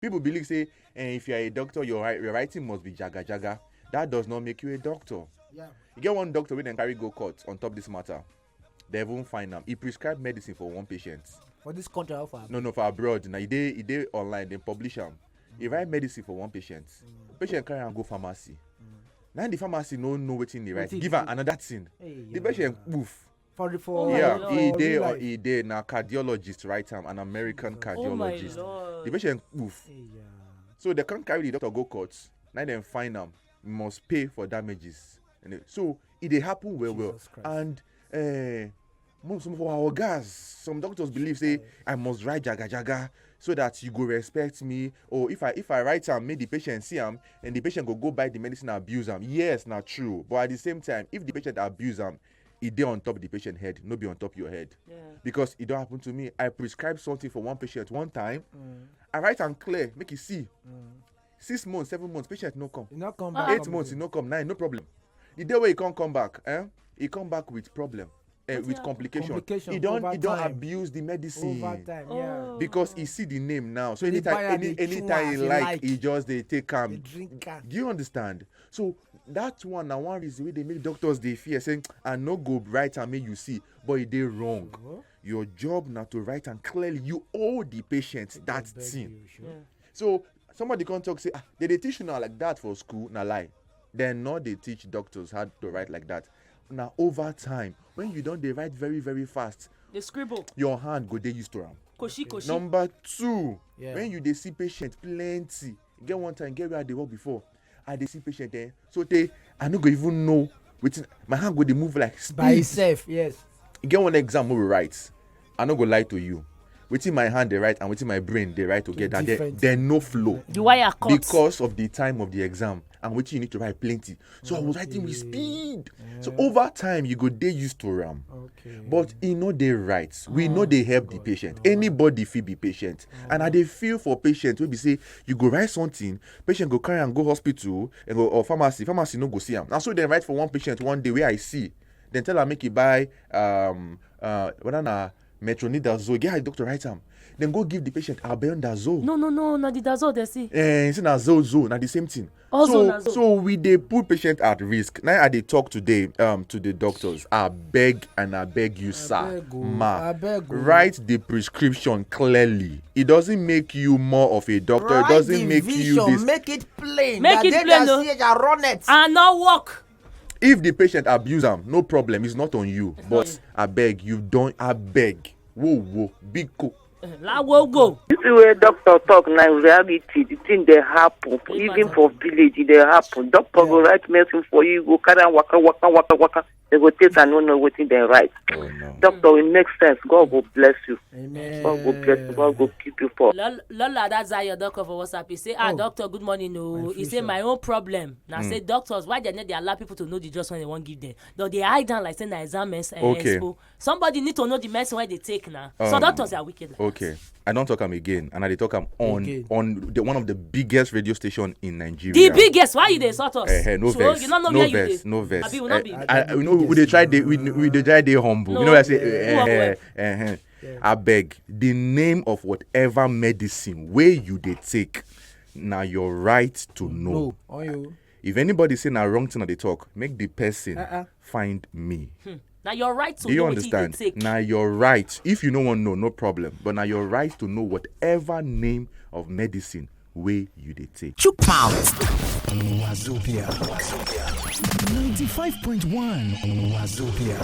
People believe say, if you are a doctor, your writing must be jaga. That does not make you a doctor. Yeah. You get one doctor wey dem carry go court on top this matter. They won't find him. He prescribed medicine for one patient. For this country, how far? No, for abroad. Now he dey online. They publish him. He write medicine for one patient. Patient carry am go pharmacy. Now the pharmacy no know wetin he write. Give am another thing. The patient poof. He did. Now cardiologist write him, an American cardiologist. The patient poof. So they can't carry the doctor go court. Now them find him. Must pay for damages. So it dey happen well. And some of our guys, some doctors believe say I must write jaga so that you go respect me, or if I write am make the patient see am and the patient go buy the medicine and abuse am. Yes, not true, but at the same time, if the patient abuse am, it dey on top of the patient head, no be on top of your head. Because it don't happen to me. I prescribe something for one patient one time, I write am clear, make you see. 6 months, 7 months, patient no come. 8 months, he no come. 9, no problem. The day where he can't come back, he come back with problem. With complication. He don't abuse the medicine over time, because he see the name now. So anytime he like, he just they take him. Do you understand? So that's one reason why they make doctors they fear saying I no go write and make you see, but they wrong. Your job now to write and clearly you owe the patient that thing. So somebody can't talk say they teach you now like that for school. Now lie. Then no they teach doctors how to write like that. Now over time, when you don't they write very very fast, they scribble. Your hand go they used to them. Koshi. Number 2, when you they see patient plenty, get one time get where they work before, I they see patient there, so I no go even know within my hand go they move like speed. By itself. Yes. You get one exam we write, I no go lie to you. Within my hand they write and within my brain they write together. There no flow. The wire cuts because of the time of the exam. And which you need to write plenty. So I was writing with speed. So over time, you go they used to RAM. But they write. We know they help the patient. Anybody feel be patient. And I they feel for patient. We say you go write something, patient go carry and go hospital and go or pharmacy. Pharmacy no go see him. And so they write for one patient one day where I see. Then tell her make you buy metronidazole. Get a doctor write him. Then go give the patient albendazole. No, na the dazole they see. It's in azole, na the same thing. So we they put patient at risk. Now I they talk today to the doctors. I beg you, sir, write the prescription clearly. It doesn't make you more of a doctor. It doesn't make you this. Make it plain. Make it plain. Run it. And not work. If the patient abuse them, no problem. It's not on you. But I beg you, don't. I beg. Whoa, big co. La will go. This is where doctor talk now. Reality, the thing they happen. Even for village, they happen. Doctor go write medicine for you. Go carry and waka. They go take and no know what they write. No. Doctor, it makes sense. God will bless you. Amen. God will bless you. God will keep you for. Lola, that's how your doctor for WhatsApp. He say, doctor, good morning. No, he say my own problem. Now say doctors, why they allow people to know the drugs when they won't give them? Though they hide down like saying exam expo. Somebody need to know the medicine why they take now. So doctors are wicked. Like Okay. I don't talk them again, and I talk them on one of the biggest radio station in Nigeria. The biggest. Why you they sort us? No so verse. You don't know No where verse. you No verse. Abi, we not be. We they try they humble. No, you know what I say? I beg the name of whatever medicine where you they take. Now your right to know. If anybody say na wrong thing that they talk, make the person find me. Now you're right to Do you know understand? what you take. Now you're right. If you don't want to know, no problem. But now you're right to know whatever name of medicine way you they take. Chook mouth. Wazobia. 95.1 Wazobia.